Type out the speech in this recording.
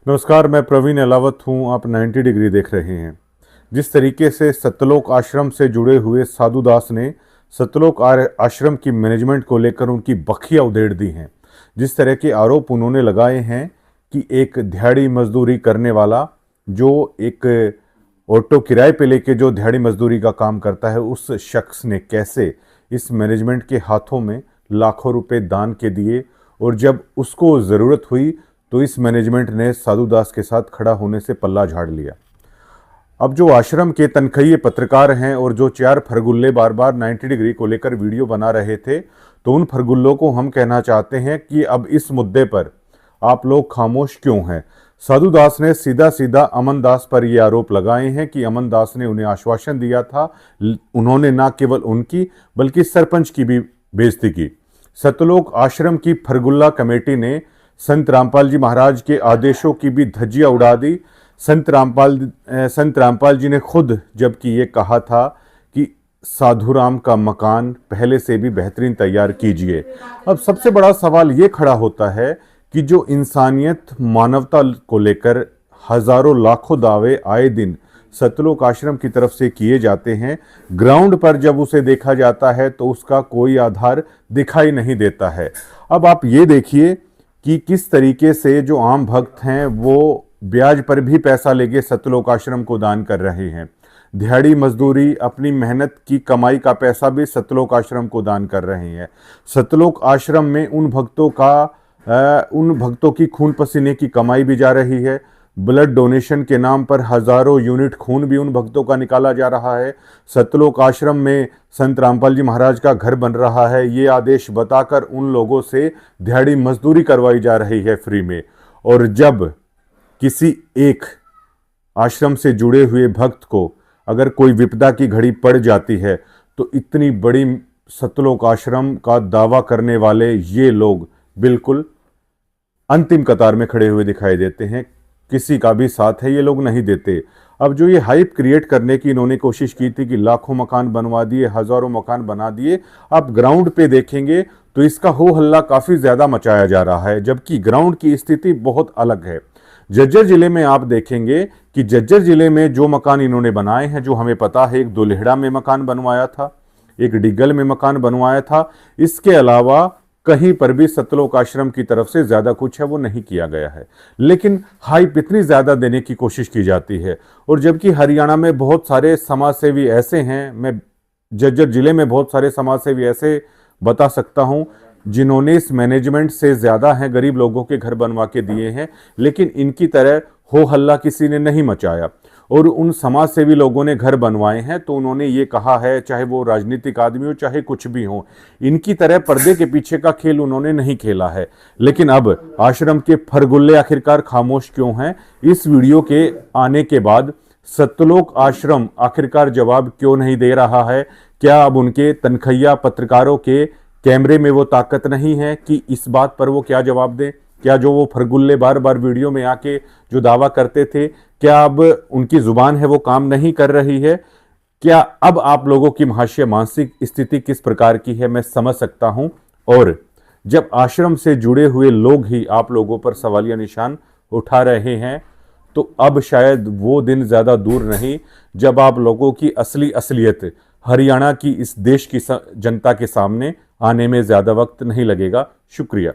नमस्कार, मैं प्रवीण अलावत हूँ। आप 90 डिग्री देख रहे हैं। जिस तरीके से सतलोक आश्रम से जुड़े हुए साधु दास ने सतलोक आश्रम की मैनेजमेंट को लेकर उनकी बखियां उधेड़ दी हैं, जिस तरह के आरोप उन्होंने लगाए हैं कि एक दिहाड़ी मजदूरी करने वाला जो एक ऑटो किराए पे लेके जो दिहाड़ी मजदूरी का काम करता है, उस शख्स ने कैसे इस मैनेजमेंट के हाथों में लाखों रुपए दान के दिए और जब उसको ज़रूरत हुई तो इस मैनेजमेंट ने साधु दास के साथ खड़ा होने से पल्ला झाड़ लिया। अब जो आश्रम के तनख्वाही पत्रकार हैं और जो 4 फरगुल्ले बार बार 90 डिग्री को लेकर वीडियो बना रहे थे, तो उन फरगुल्लों को हम कहना चाहते हैं कि अब इस मुद्दे पर आप लोग खामोश क्यों हैं। साधु दास ने सीधा सीधा अमन दास पर ये आरोप लगाए हैं कि अमन दास ने उन्हें आश्वासन दिया था। उन्होंने न केवल उनकी बल्कि सरपंच की भी बेइज्जती की। सतलोक आश्रम की फरगुल्ला कमेटी ने संत रामपाल जी महाराज के आदेशों की भी धज्जियां उड़ा दी। संत रामपाल जी ने खुद जबकि ये कहा था कि साधुराम का मकान पहले से भी बेहतरीन तैयार कीजिए। अब सबसे बड़ा सवाल ये खड़ा होता है कि जो इंसानियत मानवता को लेकर हजारों लाखों दावे आए दिन सतलोक आश्रम की तरफ से किए जाते हैं, ग्राउंड पर जब उसे देखा जाता है तो उसका कोई आधार दिखाई नहीं देता है। अब आप ये देखिए कि किस तरीके से जो आम भक्त हैं वो ब्याज पर भी पैसा लेके सतलोक आश्रम को दान कर रहे हैं। दिहाड़ी मजदूरी, अपनी मेहनत की कमाई का पैसा भी सतलोक आश्रम को दान कर रहे हैं। सतलोक आश्रम में उन भक्तों की खून पसीने की कमाई भी जा रही है। ब्लड डोनेशन के नाम पर हजारों यूनिट खून भी उन भक्तों का निकाला जा रहा है। सतलोक आश्रम में संत रामपाल जी महाराज का घर बन रहा है, ये आदेश बताकर उन लोगों से दिहाड़ी मजदूरी करवाई जा रही है फ्री में। और जब किसी एक आश्रम से जुड़े हुए भक्त को अगर कोई विपदा की घड़ी पड़ जाती है तो इतनी बड़ी सतलोक आश्रम का दावा करने वाले ये लोग बिल्कुल अंतिम कतार में खड़े हुए दिखाई देते हैं। किसी का भी साथ है ये लोग नहीं देते। अब जो ये हाइप क्रिएट करने की इन्होंने कोशिश की थी कि लाखों मकान बनवा दिए, हजारों मकान बना दिए, आप ग्राउंड पे देखेंगे तो इसका हो हल्ला काफी ज्यादा मचाया जा रहा है, जबकि ग्राउंड की स्थिति बहुत अलग है। झज्जर जिले में आप देखेंगे कि झज्जर जिले में जो मकान इन्होंने बनाए हैं, जो हमें पता है, एक दुलेहड़ा में मकान बनवाया था, एक डिग्गल में मकान बनवाया था। इसके अलावा कहीं पर भी सतलोक आश्रम की तरफ से ज्यादा कुछ है वो नहीं किया गया है, लेकिन हाइप इतनी ज्यादा देने की कोशिश की जाती है। और जबकि हरियाणा में बहुत सारे समाजसेवी ऐसे हैं, मैं झज्जर जिले में बहुत सारे समाजसेवी ऐसे बता सकता हूं जिन्होंने इस मैनेजमेंट से ज्यादा है गरीब लोगों के घर बनवा के दिए हैं, लेकिन इनकी तरह हो हल्ला किसी ने नहीं मचाया। और उन समाज सेवी लोगों ने घर बनवाए हैं तो उन्होंने ये कहा है, चाहे वो राजनीतिक आदमी हो चाहे कुछ भी हो, इनकी तरह पर्दे के पीछे का खेल उन्होंने नहीं खेला है। लेकिन अब आश्रम के फरगुल्ले आखिरकार खामोश क्यों हैं? इस वीडियो के आने के बाद सतलोक आश्रम आखिरकार जवाब क्यों नहीं दे रहा है? क्या अब उनके तनख्वाही पत्रकारों के कैमरे में वो ताकत नहीं है कि इस बात पर वो क्या जवाब दें? क्या जो वो फरगुल्ले बार बार वीडियो में आके जो दावा करते थे, क्या अब उनकी जुबान है वो काम नहीं कर रही है? क्या अब आप लोगों की महाशय मानसिक स्थिति किस प्रकार की है मैं समझ सकता हूं। और जब आश्रम से जुड़े हुए लोग ही आप लोगों पर सवालिया निशान उठा रहे हैं तो अब शायद वो दिन ज्यादा दूर नहीं जब आप लोगों की असली असलियत हरियाणा की, इस देश की जनता के सामने आने में ज्यादा वक्त नहीं लगेगा। शुक्रिया।